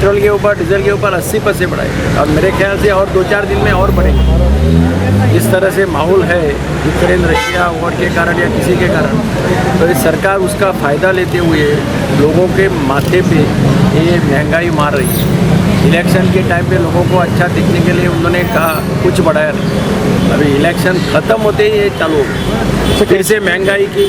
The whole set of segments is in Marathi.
पेट्रोल के ऊपर डीजल के ऊपर 80% बढ़ाए और मेरे ख्याल से और 2-4 दिन में और बढ़ेंगे। जिस तरह से माहौल है यूक्रेन रशिया वॉर के कारण या किसी के कारण, तो इस सरकार उसका फ़ायदा लेते हुए लोगों के माथे पे ये महंगाई मार रही है। इलेक्शन के टाइम पे लोगों को अच्छा दिखने के लिए उन्होंने कहा कुछ बढ़ाया नहीं, अभी इलेक्शन ख़त्म होते ही ये चालू हो फिर से महंगाई की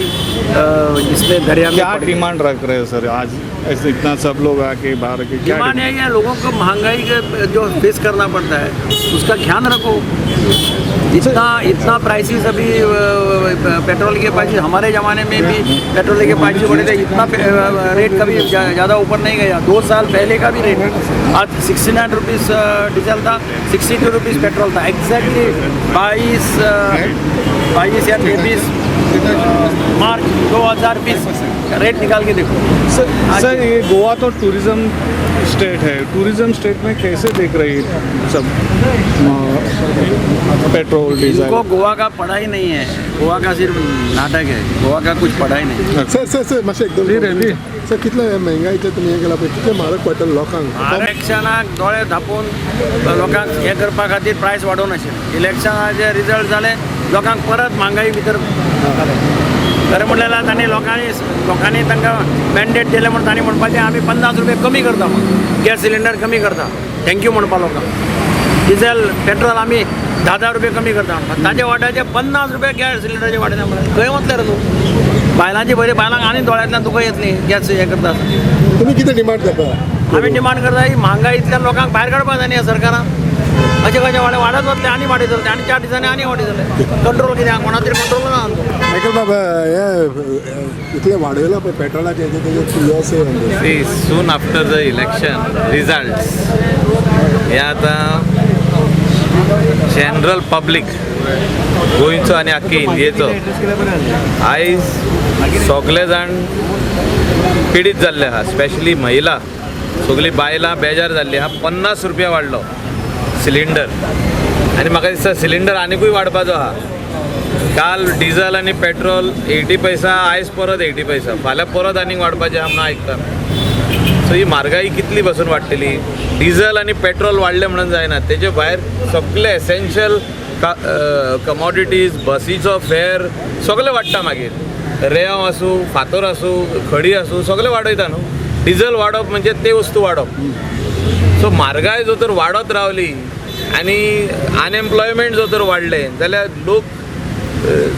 इसमें दरिया में क्या डिमांड रख रहे हैं सर आज ऐसे इतना सब लोग आके बाहर के क्या डिमांड है या लोगों को महंगाई के जो फेस करना पड़ता है उसका ध्यान रखो। इतना प्राइसेस अभी पेट्रोल के प्राइस हमारे ज़माने में भी पेट्रोल के प्राइस बढ़े थे, इतना रेट कभी ज़्यादा ऊपर नहीं गया। 2 साल पहले का भी रेट आज 69 रुपीज़ डीजल था, 62 रुपीज़ पेट्रोल था। एग्जैक्टली 22 या 23 मार्च 2020 रेट निकाल के देखो। सर ये गोवा तो टूरिज्म स्टेट है, टूरिज्म स्टेट में कैसे देख रही है सब पेट्रोल डीजल? इनको गोवा का पढ़ा ही नहीं है, गोवा का सिर्फ नाटक है, गोवा का कुछ पढ़ा ही नहीं। सर मातशें एकदम सर कितले महंगाईचे तुमी हें केला पळय कितले म्हारग पडटा लोकांक? इलेक्शनाक दोळे धापून लोकांक हें करपा खातीर प्रायस वाडोवनाशिल्ले। इलेक्शनाचे रिजल्ट जाले, लोकांक परत महागाई भितर खरें म्हणल्यार तांणी लोकांनी तांकां मॅन्डेट दिलें म्हूण तांणी म्हणपाचें आमी 50 रुपया कमी करता म्हणून, गॅस सिलिंडर कमी करता, थँक्यू म्हणपा लोकांक। डिझेल पेट्रोल आमी 10 रुपया कमी करता, ताचे वाट्याचे 50 रुपया गॅस सिलिंडराचे वाडयता म्हणून खंय वतले रे तूं? बायलांची बरी बायलांक आनी दोळ्यांतल्यान तुका येतली गॅस हें करता। तुमी कितें डिमांड करता? आमी डिमांड करता ही महागाईंतल्यान लोकांक भायर काडपा जाय न्ही ह्या सरकारान। अशें कशें वाडत वतले आनी वाडयत जातले आनी 4 दिसांनी आनी वाडयत जातले। कंट्रोल कित्याक कोणा तरी कंट्रोल ना मायकल बाबा हे इतले वाडयला पळय पेट्रोलाचे हेजे तेजे soon after the election results हे आतां जनरल पब्लीक गोंयचो आनी आख्खे इंडियेचो आयज सगळे जाण पिडीत जाल्ले आहा, स्पेशली महिला सगळीं बायलां बेजार जाल्लीं आहा। 50 रुपया वाडलो सिलिंडर आनी म्हाका दिसता सिलिंडर आनिकूय वाडपाचो आहा। काल डिझल आनी पेट्रोल 80 पैसा, आयज परत 80 पैसा, फाल्यां परत आनीक वाडपाचें आहा म्हणून आयकता। सो ही म्हारगाई कितली पासून वाडटली? डिझल आनी पेट्रोल वाडले म्हणून जायना, तेजे भायर सगळे एसेन्शियल कमोडिटीज, बसीचो फेर सगळे वाडटा। मागीर रेंव आसूं, फातर आसूं, खडी आसूं, सगळे वाडयता न्हू। डिझल वाडप म्हणजे ते वस्तू वाडप। सो म्हारगाय जर तर वाडत रावली आनी अनएम्प्लॉयमेंट जर तर वाडलें जाल्यार लोक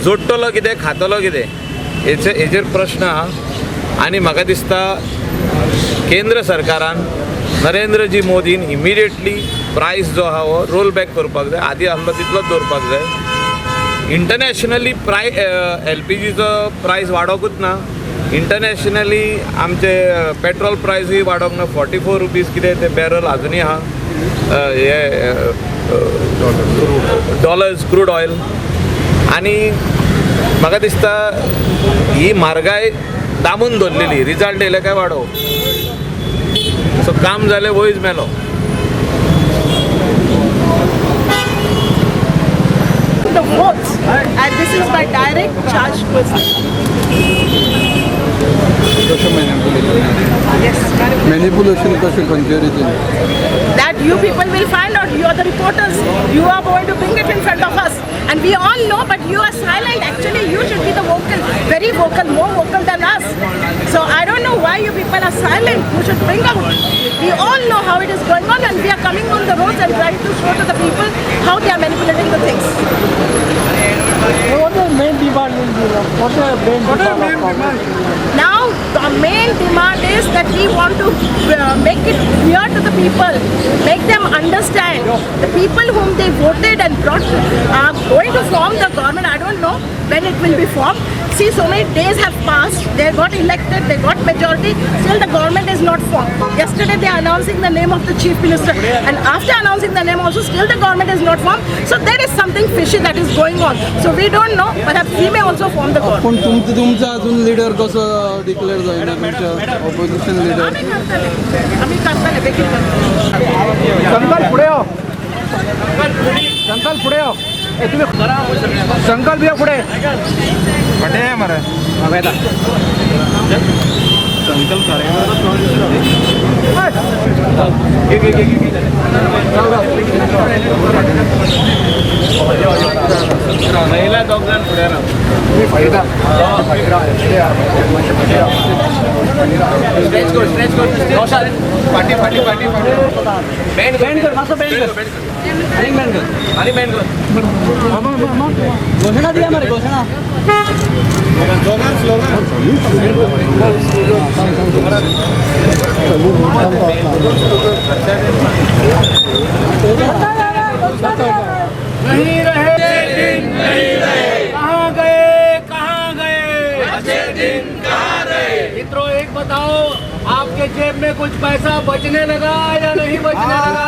जोडटलो कितें, खातलो कितें, हेचेर प्रश्न आहा। आनी म्हाका दिसता केंद्र सरकारान नरेंद्रजी मोदीन इमिडिएटली प्रायस जो आहा हो रोल बॅक करपाक जाय, आदी आसलो तितलोच दवरपाक जाय। इंटरनॅशनली LPGचो प्रायस वाडोकूच ना, इंटरनॅशनली आमचे पेट्रोल प्रायसूय वाडोंक ना। 44 रुपीज कितें ते बॅरल आजुनूय आहा, हे डॉलर्स क्रूड ऑयल। आनी म्हाका दिसता ही म्हारगाय दामून दवरलेली, रिजल्ट येयले काय वाडो, सो काम जालें वयच मेलो। The votes, and this is my direct charge person. Yes, manipulation कशें खंयचे रितीन? that you people will find out. You are the reporters. You are going to bring it in front of us, and we all know. But you are silent. Actually, you should be the vocal, very vocal, more vocal than us. So I don't know why you people are silent. You should bring out. We all know how it is going on, and we are coming on the roads and trying to show to the people how they are manipulating the things. What the main demand will be? What the main demand? Now, the main demand is that we want to make it clear to the people, make them understand. The people whom they voted and brought are going to form the government. I don't know when it will be formed. See, so many days have passed. They got elected, they got majority. Still, the government is not formed. Yesterday, they are announcing the name of the chief minister, and after announcing the name, also still the government is not formed. So there is something fishy that is going on. So we don't know, but we may also form the government. पण तुमचा अजून लीडर कसं डिक्लेअर जाईल तुमच्या ऑपोजिशन लीडर? आम्ही करताले बेगीन करताले. संकल्प पुढे हो, संकल्प पुढे हो, संकल्प या पुढे. अंकल करेगा महिला दोघांना पुढे पाठी पाठी पाठी बँड कर मस्त बँड कर आणि बँड कर घोषणा दिया हमारे घोषणा नहीं रहे दिन नहीं रहे, कहाँ गए अच्छे दिन कहाँ रहे। मित्रों एक बताओ, आपके जेब में कुछ पैसा बचने लगा या नहीं बचने लगा?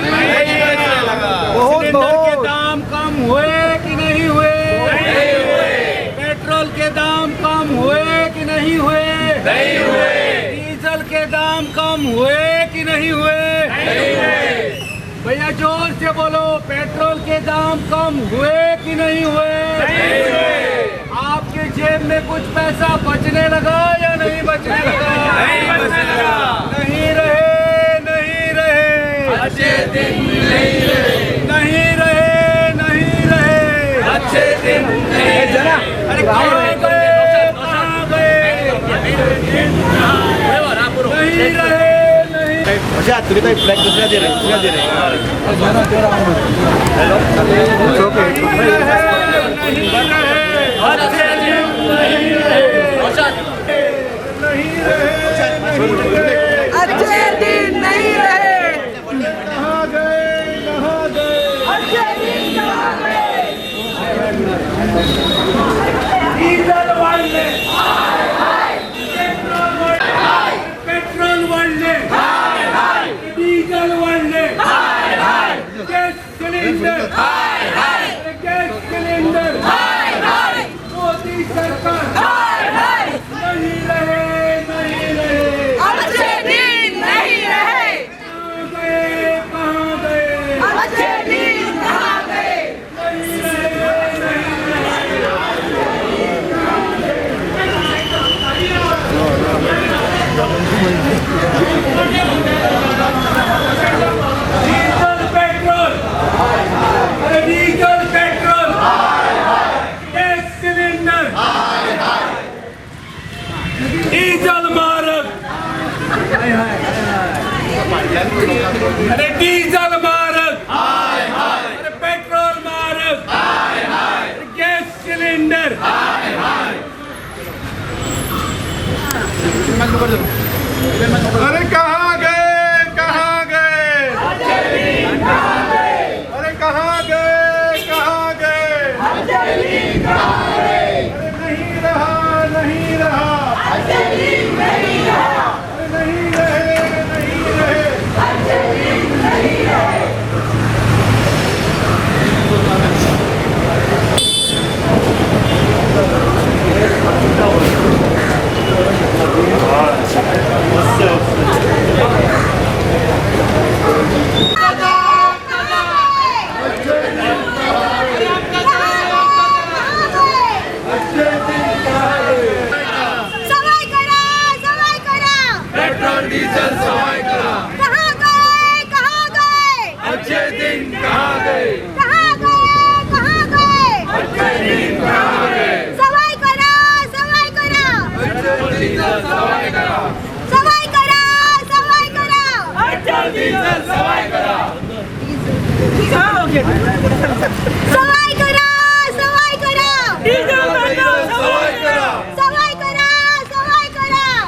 नहीं बचने लगा। सिलेंडर के दाम कम हुए कि नहीं हुए? नहीं हुए। पेट्रोल के दाम कम हुए कि नहीं हुए? नहीं हुए। डीजल के दाम कम हुए कि नहीं हुए? नहीं हुए। भैया जोर से बोलो, पेट्रोल के दाम कम हुए कि नहीं हुए? नहीं हुए। आपके जेब में कुछ पैसा बचने लगा या नहीं बचने लगा? नहीं बचने लगा। नहीं रहे, नहीं रहे अच्छे दिन नहीं रहे, नहीं रहे, नहीं रहे अच्छे दिन नहीं जरा अरे कहाँ गए, कहाँ गए? नहीं रहे, नहीं अच्छे दिन नहीं रहे। कहाँ गए, कहाँ गए? अच्छे दिन कहाँ गए? डीजल वाढले, पेट्रोल वाढले, डीजल वाढले, gas cylinder, gas cylinder, Modi सरकार नहीं रहे, नहीं रहे। अच्छे दिन नहीं रहे। कहाँ गए, कहाँ गए? अच्छे दिन कहाँ गए? नहीं रहे, नहीं रहे। डीजल पेट्रोल, अरे diesel petrol, gas cylinder, diesel मारक, अरे डीजल मारक, अरे पेट्रोल मारक, अरे गॅस सिलेंडर, अरे कहाँ गए, कहाँ गए? अरे कहाँ गए, कहाँ गए? अरे नहीं रहा, नहीं रहा। अरे नहीं रहे, नहीं रहे। सवाई करा। पेट्रोल डीजल सवाई करा। कहाँ गए? अच्छे दिन कहाँ गए? कहाँ गए? अच्छे दिन कहाँ गए? सवाई करा। पेट्रोल डीजल सवाई करा। सवाई करा। पेट्रोल डीजल सवाई करा। सवाई करा। पेट्रोल डीजल सवाई करा। सवाई करा।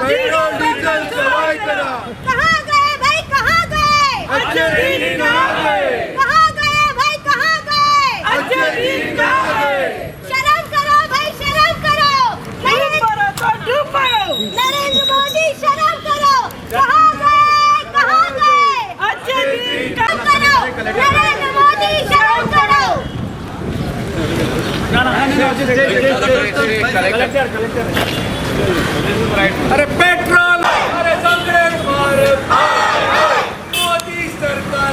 पेट्रोल डीजल सवाई करा। कहाँ गए भाई, कहाँ गए? अच्छे दिन कहाँ गए? कहाँ गए भाई, कहाँ गए? अच्छे दिन कहाँ गए? शर्म करो भाई, शर्म करो। नरेंद्र मोदी शर्म करो। कहाँ गए? अच्छे दिन करो। नरेंद्र मोदी शर्म करो। अरे पेट्रोल, अरे कांग्रेस भारत, मोदी सरकार,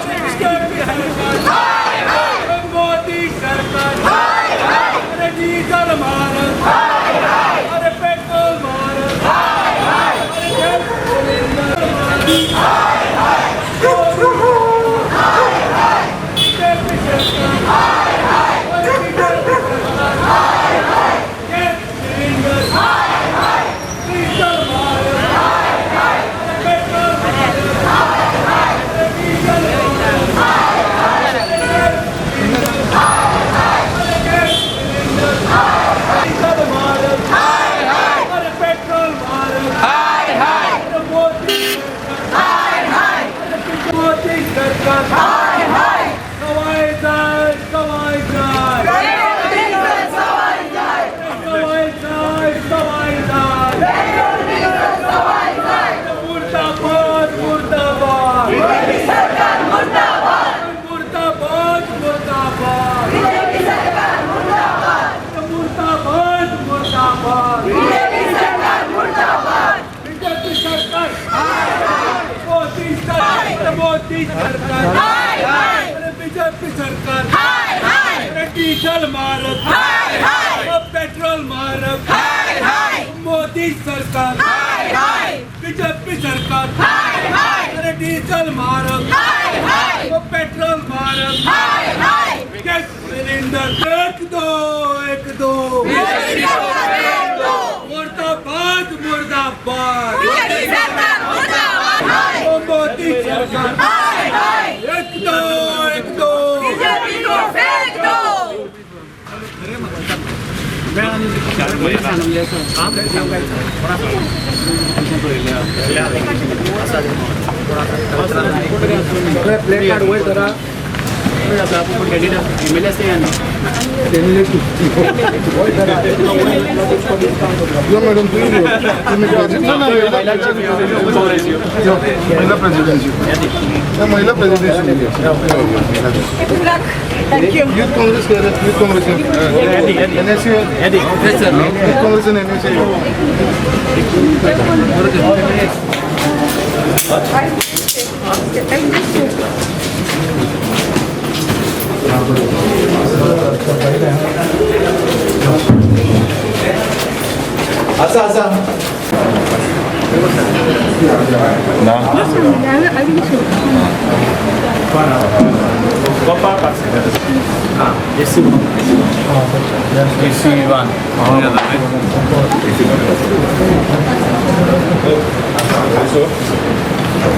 बीजेपी सरकार, मोदी सरकार, अरे डीजल भारत, अरे पेट्रोल भारत, मोदी सरकार बीजेपी सरकार डीजल मारक पेट्रोल मारक मोदी सरकार बीजेपी सरकार डीजल मारक पेट्रोल मारक गैस सिलेंडर एक दो मुर्दाबाद मुर्दाबाद मोदी सरकार एक दो प्लेट कार्ड वही जरा मॅडम महिला presidency youth Congress youth Congress NSC youth Congress NSC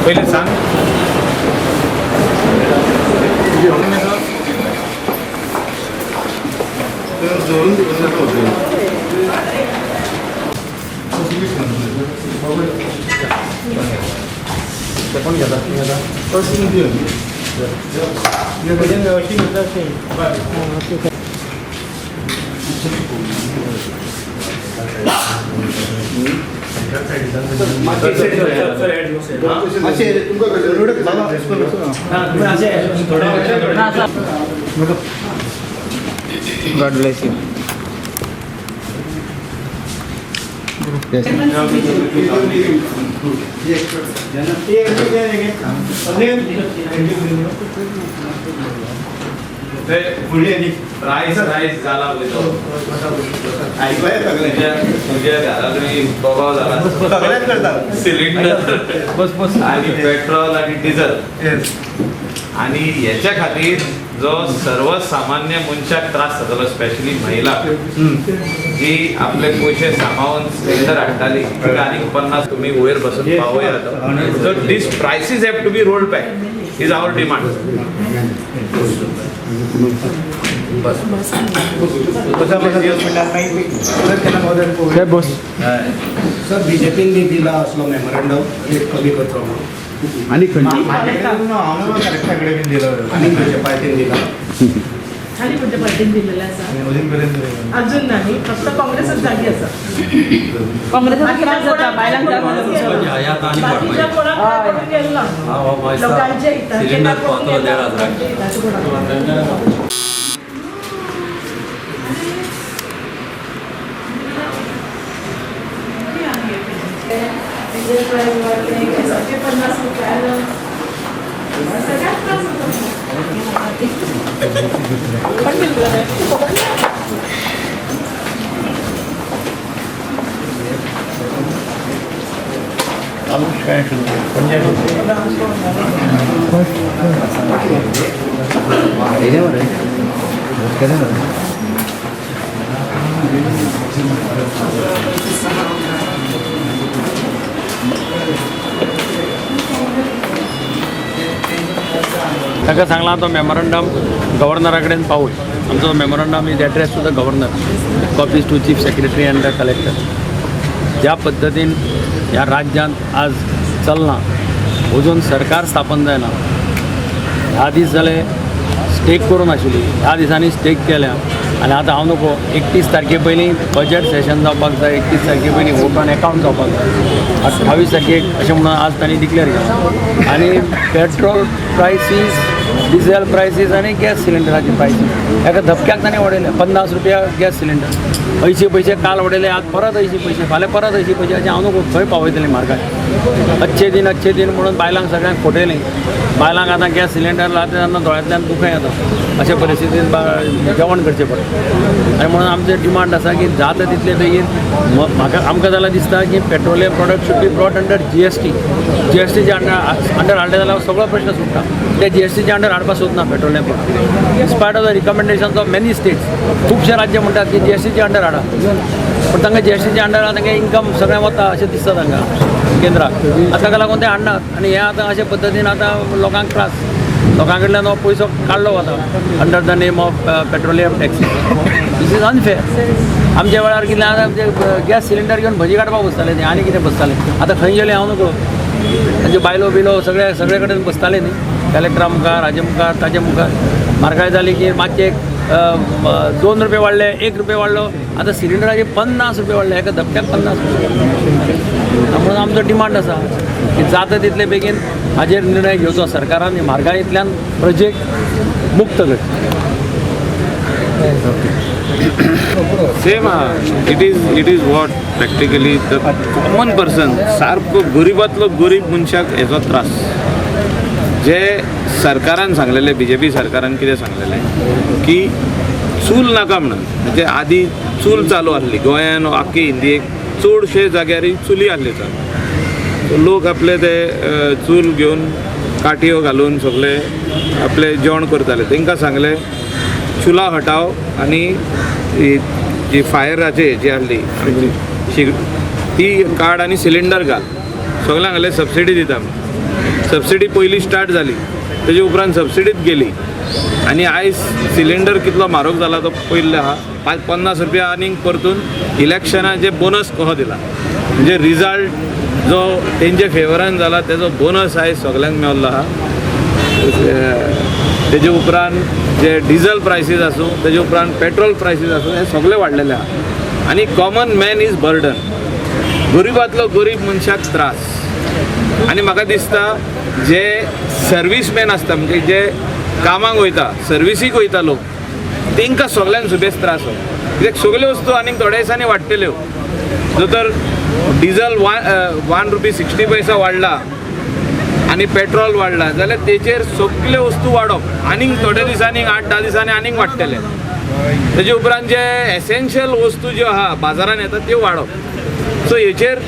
पहिले सांग God bless you. राईस झाला तुझ्या घराकडे प्रभाव झाला सिलेंडर आणि पेट्रोल आणि डिझेल आणि याच्या खातीर जो सर्वसामान्य मनशाक त्रास जातालो स्पेशली महिला जी आपले पयशे सांबाळून सिलेंडर हाडटाली तिका आनीक 50 तुम्ही वयर बसून पावया so these prices have to be rolled back is our demand sir बीजेपीने दिला असलो मेमोरंडम रेट कमी करतो आणि आणि पार्टीने दिला खाली कोणत्या पार्टीने दिलेला असा अजून नाही फक्त काँग्रेसच जागी असा काँग्रेसचा त्रास जाता बाकीच्या कोणाकडे गेला लोकांच्या ताका सांगला तो मेमोरंडम गव्हर्नरा कडेन पावय. आमचो memorandum is address to the governor, copies to chief secretary and the collector. ज्या पद्दतीन ह्या राज्यांत आज चलना, अजून सरकार स्थापन जायना. ह्या दीस जाले स्टेक करून आशिल्ली, ह्या दिसांनी स्टेक केल्या आनी आतां हांव नको 31 तारखे पयलीं बजेट सेशन जावपाक जाय, 31 तारखे पयलीं वोट ऑन अकावंट जावपाक जाय, 28 तारखेक अशें म्हणून आज तांणी डिक्लेअर केलां. आनी पेट्रोल प्रायसीस, डिझेल प्रायसीस आनी गॅस सिलिंडराची प्रायसीस एका धपक्याक ताणें वाडयल्या. 50 रुपया गॅस सिलिंडर, 80 पयशे काल वाडयले, आज परत 80 पयशे, फाल्यां परत 80 पयशे. अशें हांव नको खंय पावयतलें म्हारगाय. अच्छे दिन म्हणून बायलांक सगळ्यांक फटयलें. बायलांक आतां गॅस सिलिंडर लाता तेन्ना दोळ्यांतल्यान दुखय येता. अशे परिस्थितीन जेवण करचें पडटा. आनी म्हणून आमचें डिमांड आसा की जाता तितले बेगीन म्हाका आमकां जाल्यार दिसता की petroleum product should be brought under GST. GSTच्या अंडर हाडले जाल्यार सगळो प्रश्न सुट्टा. ते GSTच्या अंडर हाडपाक सोदना petroleum product. Inspired of the recommendations of many states. खुबशे राज्य म्हणटात की GSTच्या अंडर हाडा, पूण तांकां GSTच्या अंडर तांकां इन्कम सगळें वता अशें दिसता तांकां केंद्राक. ताका लागून ते हाडनात आनी हे आतां अशे पद्दतीन आतां लोकांक त्रास. लोकां कडल्यान हो पयसो काडलो वता under the name of petroleum taxes. This is unfair. आमच्या वेळार कितें आतां गॅस सिलिंडर घेवन भजी काडपाक बसताले न्ही, आनी कितें बसताले. आतां खंय गेले हांव नकळो. तांचे बायलो बिलो सगळे कडेन बसताले न्ही, कलेक्टरा मुखार, हाजे मुखार, ताजे मुखार. म्हारगाय जाली की मातशे 2 रुपये वाडले, 1 रुपया वाडलो. आतां सिलिंडराचे 50 रुपया वाडले, एका धपक्याक 50 रुपया. म्हणून आमचो डिमांड आसा की जाता तितले बेगीन हाजेर निर्णय घेवचो सरकारान. म्हारगायेंतल्यान प्रजेक मुक्त करचें. Same it is what practically the common person, सारको गरिबांतलो गरीब मनशाक हेचो त्रास. जे सरकारान सांगलेले, BJP सरकारान कितें सांगलेलें की चूल नाका म्हणून. म्हणजे आदी चूल चालू आसली गोंयान, आख्खी इंडियेक चडशे जाग्यार चुली आसली. लोक आपले ते चूल घेवन काटयो घालून सगळे आपले जेवण करताले. तांकां सांगले चुला हटाव आनी जी फायराचे जी आसली ती काड आनी सिलिंडर घाल. सगळ्यांक सांगले सबसिडी दिता. सबसिडी पयली स्टार्ट जाली, तेजे उपरांत सबसिडीच गेली. आनी आयज सिलिंडर कितलो म्हारग जाला तो पयल्ले आहा. 50 रुपया आनीक परतून इलेक्शनाचे बोनस कसो दिला. म्हणजे रिजल्ट जो तेंचे फेवरान जाला तेजो बोनस आयज सगळ्यांक मेवल्लो आहा. तेजे उपरांत जे डिझल प्रायसीस आसूं, तेजे उपरांत पेट्रोल प्रायसीस आसूं, हे सगळे वाडलेले आहा. आनी कॉमन मॅन इज बर्डन. गरिबांतलो गरीब मनशाक त्रास. आनी म्हाका दिसता जे सर्वीसमॅन आसता, म्हणजे जे कामाक वयता, सर्विसीक वयता लोक, तांकां सगळ्यांक सुबेज त्रास हो. कित्याक सगल्यो वस्तू आनीक थोड्या दिसांनी वाडटल्यो. जर तर डिझल 1 रुपी 60 पैसा वाडला आनी पेट्रोल वाडला जाल्यार तेचेर सगल्यो वस्तू वाडप. आनीक थोड्या दिसांनी 8-10 दिसांनी आनीक वाडटले. तेजे उपरांत जे एसेन्शियल वस्तू ज्यो आहा बाजारान येता त्यो वाडप. सो हेचेर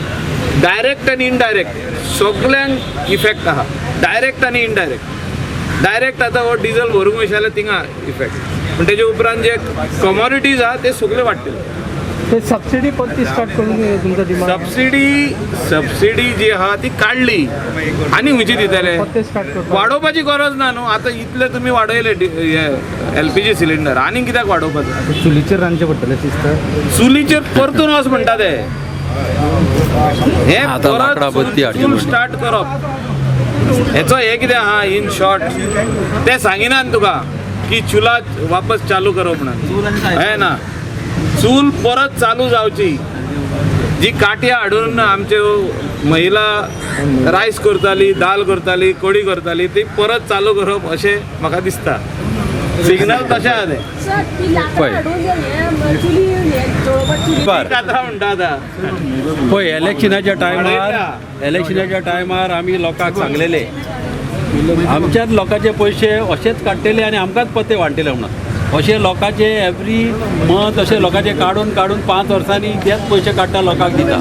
डायरेक्ट आनी इनडायरेक्ट सगळ्यांक इफेक्ट आहा. डायरेक्ट आनी इनडायरेक्ट. डायरेक्ट आतां हो डिझल भरूंक वयशे जाल्यार थिंगा इफेक्ट. पूण तेजे उपरांत जे कमोडिटीज आहा ते सगळे वाडटले. ते सबसिडी परती स्टार्ट करून तुमचा डिमांड. सबसिडी जी आहा ती काडली आनी खंयची दितले. परते स्टार्ट करता. वाडोवपाची गरज ना न्हू. आतां इतले तुमी वाडयले LPG सिलिंडर, आनीक कित्याक वाडोवपाचो. चुलीचेर रांदचे पडटले दिसता. चुलीचेर परतून वच म्हणटा ते. हे परत चूल स्टार्ट करप. हेचो हे कितें आहा इन शॉर्ट ते सांगिनात तुका की चुला वापस चालू करप म्हणून. हे ना, चूल परत चालू जावची. जी काट्या हाडून आमच्यो महिला रायस करताली, दाल करताली, कडी करताली, ती परत चालू करप अशें म्हाका दिसता. सिग्नल तशें आहा ते. कातरां म्हणटा आतां. पळय इलेक्शनाच्या टायमार आमी लोकांक सांगलेले आमच्याच लोकांचे पयशे अशेच काडटले आनी आमकांच पत्ते वाडटले म्हणून. अशें लोकांचे एवरी मंथ अशें लोकांचे काडून 5 वर्सांनी तेच पयशे काडटा लोकांक दिता.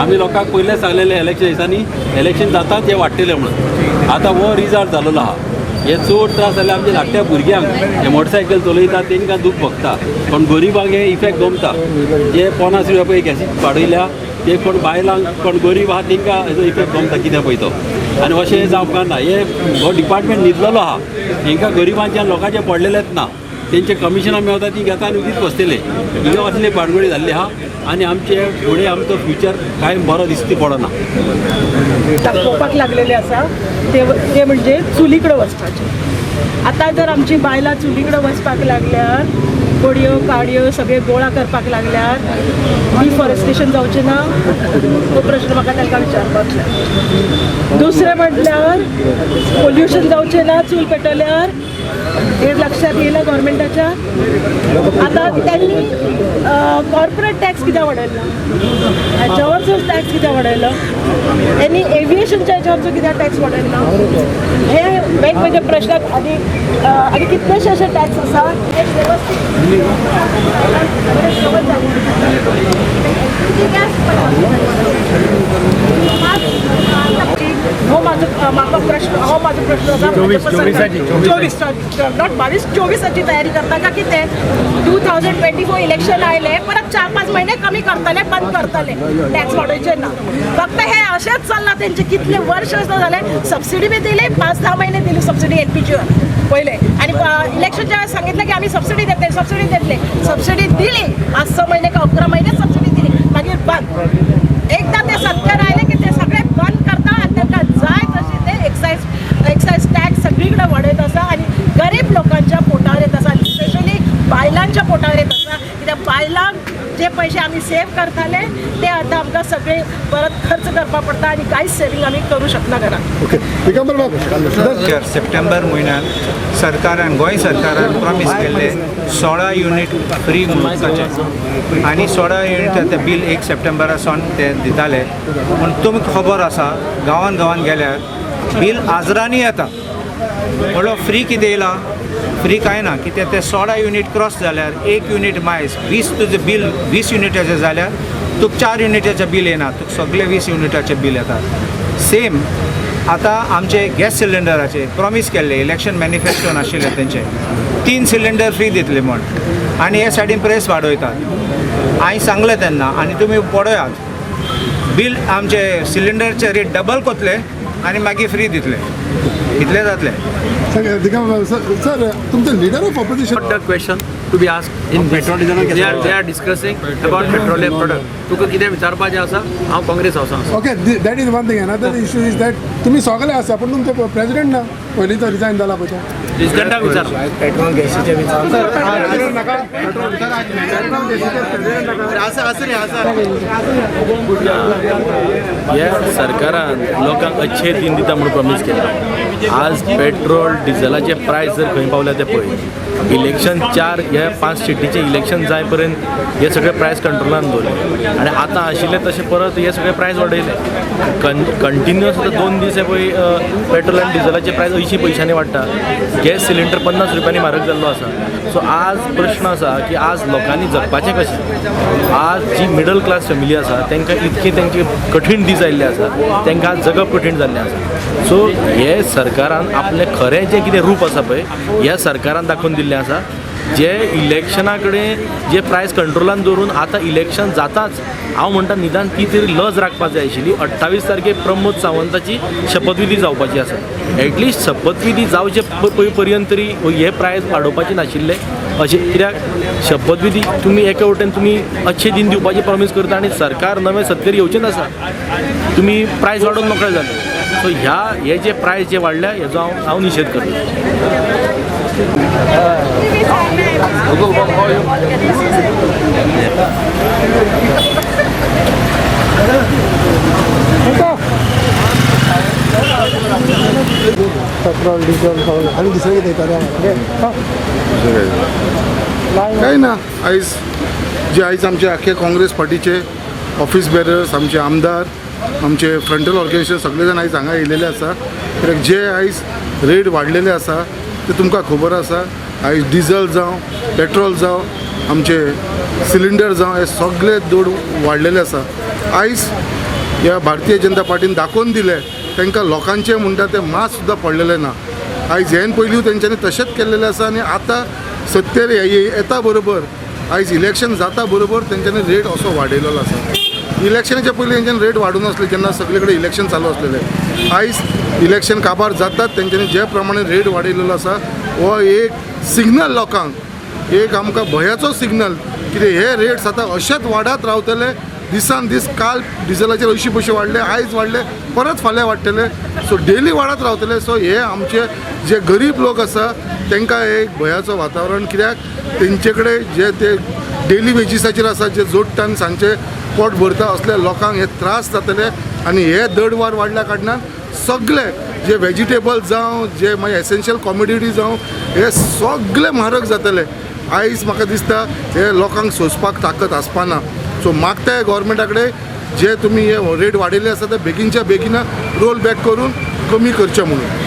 आमी लोकांक पयलें सांगलेलें इलेक्शन दिसांनी इलेक्शन जाता ते वाडटले म्हणून. आतां हो रिजल्ट जाल्लो आहा. हे चड त्रास जाले आमच्या धाकट्या भुरग्यांक हे मोटरसायकल चलयता तांकां दूख भोगता. पण गरिबांक हे इफेक्ट जमता. जे 50 रुपया पळय गॅसीक वाडयल्या ते कोण बायलांक कोण गरीब आहा तांकां हेजो इफेक्ट जमता कित्याक पळय तो. आनी अशें जावपाक ना. हे हो डिपार्टमेंट न्हिदलेलो आहा. तांकां गरिबांच्यान लोकांचे पडलेलेच ना. तेंचे कमिशनां मेळटा ती घेता आनी उदीच बसतले. ह्यो असले भानगडी जाल्ले आहा आनी आमचे फुडें आमचो फ्युचर कांय बरो दिसती पडना. दाखोवपाक लागलेले आसा ते म्हणजे चुलीकडे वचपाचे. आतां जर आमची बायलां चुलीकडे वचपाक लागल्यार कोडयो काडयो सगळे गोळा करपाक लागल्यार डिफॉरेस्टेशन जावचें ना हो प्रश्न म्हाका तांकां विचारपाक जाय. दुसरें म्हटल्यार पोल्युशन जावचें ना चूल पेटयल्यार हे लक्षात येयला गव्हर्मेंटाच्या. आतां त्यांनी कॉर्पोरेट टॅक्स कित्याक वाडयलो, हाच्यावरचो टॅक्स कित्याक वाडयलो, त्यांनी एविएशनच्या हाच्यावरचो कित्याक टॅक्स वाडयलो. हे वेगवेगळे प्रश्न आनी कितलेशे अशे टॅक्स आसा हो म्हाका प्रश्न आसा 24ची तयारी करता का कितें. 2024 इलेक्शन आयले परत 4-5 महिने कमी करतले बंद करतले टॅक्स वाडोवचे ना. फक्त हे अशेंच चल्लां तेंचे कितले वर्ष जाले. सबसिडी बी दिली 5-10 महिने दिली सबसिडी एलपीजीवर पहिले आणि इलेक्शनच्या वेळेस सांगितलं की आम्ही सबसिडी देतले सबसिडी दिली 5-6 महिने का 11 महिने सबसिडी दिली मागीर बंद. एकदा ते सत्य राहिले की ते सगळे बंद करता आणि त्यांना जाय तशी ते एक्सायज टॅक्स सगळीकडे वाडयत आसा आणि गरीब लोकांच्या पोटावर येत आसा. स्पेशली बायलांच्या पोटावर येत आसा कित्याक बायलांक जे पैसे आम्ही सेव्ह करताले ते आता आमकां सगळे परत खर्च करपा पडटा आणि कांयच सेव्हिंग आम्ही करू शकना घरात. ओके दिगंबर बाब, सप्टेंबर म्हयन्यात सरकारान गोंय सरकारान प्रॉमीस केल्ले 16 युनिट फ्री म्हणून आनी 16 युनिटाचें बील 1 सप्टेंबरासून ते दिताले. पूण तुमकां खबर आसा गांवान गेल्यार बील आजरांनी येता. म्हणलो फ्री कितें येयला, फ्री कांय ना. कित्याक ते 16 युनिट क्रॉस जाल्यार 1 युनिट मायस 20 तुजें बील 20 युनिटाचें जाल्यार तुका 4 युनिटाचें बील येना, तुका सगळे 20 युनिटाचें बील येता. सेम आतां आमचे गॅस सिलिंडराचे प्रॉमीस केल्ले इलेक्शन मॅनिफेस्टोन आशिल्ले तेंचे 3 सिलिंडर फ्री दितले म्हण आनी हे सायडीन प्रेस वाडयतात. हांवें सांगलें तेन्ना आनी तुमी पळयात बील आमचे सिलिंडरचे रेट डबल कोतले आनी मागीर फ्री दितले. इतले जातले. दिगंबर सर तुमचे leader of opposition The question to be asked in petrol diesel they are discussing about petroleum product. तुका कितें विचारपाचें आसा हांव काँग्रेस हावसान. Okay that is one thing. Another issue is that तुमी सगळे आसा पूण तुमचे प्रेसिडेंट ना पयलींचो रिजायन जाला पळय तो. प्रेसिडेंटाक विचार. पेट्रोल गॅसीचे ह्या सरकारान लोकांक अच्छे दिन दिता म्हणून प्रॉमीस केला. आज पेट्रोल डिझेलाचे प्रायस जर खंय पावल्या ते पळय. इलेक्शन 4 ह्या 5 सिटीचे इलेक्शन जाय पर्यंत हे सगळे प्रायस कंट्रोलान दवरले आनी आतां आशिल्ले तशे परत हे सगळे प्रायस वाडयले. कंटिन्युअस 2 दीस पळय पेट्रोल आनी डिझेलाचे प्रायस 80 पयशांनी वाडटा. गॅस सिलिंडर 50 रुपयांनी म्हारग जाल्लो आसा. सो आज प्रश्न आसा की आज लोकांनी जगपाचें कशें. आज जी मिडल क्लास फॅमिली आसा तांकां इतके तांचे कठीण दीस आयिल्ले आसा, तांकां आज जगप कठीण जाल्लें आसा. सो हे सरकारान आपलें खरें जें कितें रूप आसा पळय ह्या सरकारान दाखोवन दिल्लें आसा. जे इलेक्शना कडेन जे प्रायस कंट्रोलान दवरून आतां इलेक्शन जाताच हांव म्हणटा निदान ती तरी लज राखपाक जाय आशिल्ली. 28 तारखेक प्रमोद सावंताची शपथविधी जावपाची आसा. एटलिस्ट शपथविधी जावचे पर्यंत तरी हे प्रायस वाडोवपाचे नाशिल्ले अशें. कित्याक शपथविधी तुमी एके वटेन तुमी अच्छे दिन दिवपाची प्रॉमीस करता आनी सरकार नवें सत्तेर येवचेंच आसा. तुमी प्रायस वाडोवन मोकळे जाले. सो हे जे प्रायस जे वाडल्या हेजो हांव निशेध करता. पेट्रोल डिझेल आनी दुसरें कितें काय ना. आयज आमचे आख्खे काँग्रेस पार्टीचे ऑफिस बेरर्स आमचे आमदार आमचे फ्रंटल ऑर्गनायझेशन सगळे जाण आयज हांगा येयलेले आसा. कित्याक जे आयज रेट वाडलेले आसा ते तुमकां खबर आसा आयज डिझल जावं पेट्रोल जावं आमचे सिलिंडर जावं हे सगळे दर वाडलेले आसा. आयज ह्या भारतीय जनता पार्टीन दाखोवन दिले तांकां लोकांचे म्हणटा ते मात सुद्दां पडलेले ना. आयज हेन पयलीं तेंच्यांनी तशेंच केल्लेलें आसा आनी आतां सत्तेर येता बरोबर आयज इलेक्शन जाता बरोबर तेंच्यांनी रेट असो वाडयलेलो आसा. इलेक्शनाच्या पयलीं तेंच्यांनी रेट वाडून नासले जेन्ना सगळे कडेन इलेक्शन चालू आसलेलें. आयज इलेक्शन काबार जातात तेंच्यांनी जे प्रमाणे रेट वाडयलेलो आसा हो एक सिग्नल लोकांक, एक आमकां भयाचो सिग्नल कितें हे रेट्स आतां अशेंच वाडत रावतले दिसान दीस. काल डिझलाचेर 80 पयशे वाडले, आयज वाडले, परत फाल्यां वाडटले. सो डेली वाडत रावतले. सो हे आमचे जे गरीब लोक आसा तांकां एक भयाचो वातावरण, कित्याक तेंचे कडेन जे ते डेली वेजीसाचेर आसा जे जोडटा आनी सांजचे पोट भरता असल्या लोकांक हे त्रास जातले. आनी हे दरवार वाडल्या कारणान सगळे जे वेजिटेबल जावं जे मागीर एसेन्शियल कॉमोडिटी जावं हे सगळे म्हारग जातले. आयज म्हाका दिसता हे लोकांक सोंसपाक ताकद आसपाना. सो मागताय गोवोरमेंटा कडेन जे तुमी हे रेट वाडयले आसा ते बेगीनच्या बेगिना रोल बॅक करून कमी करचे म्हणून.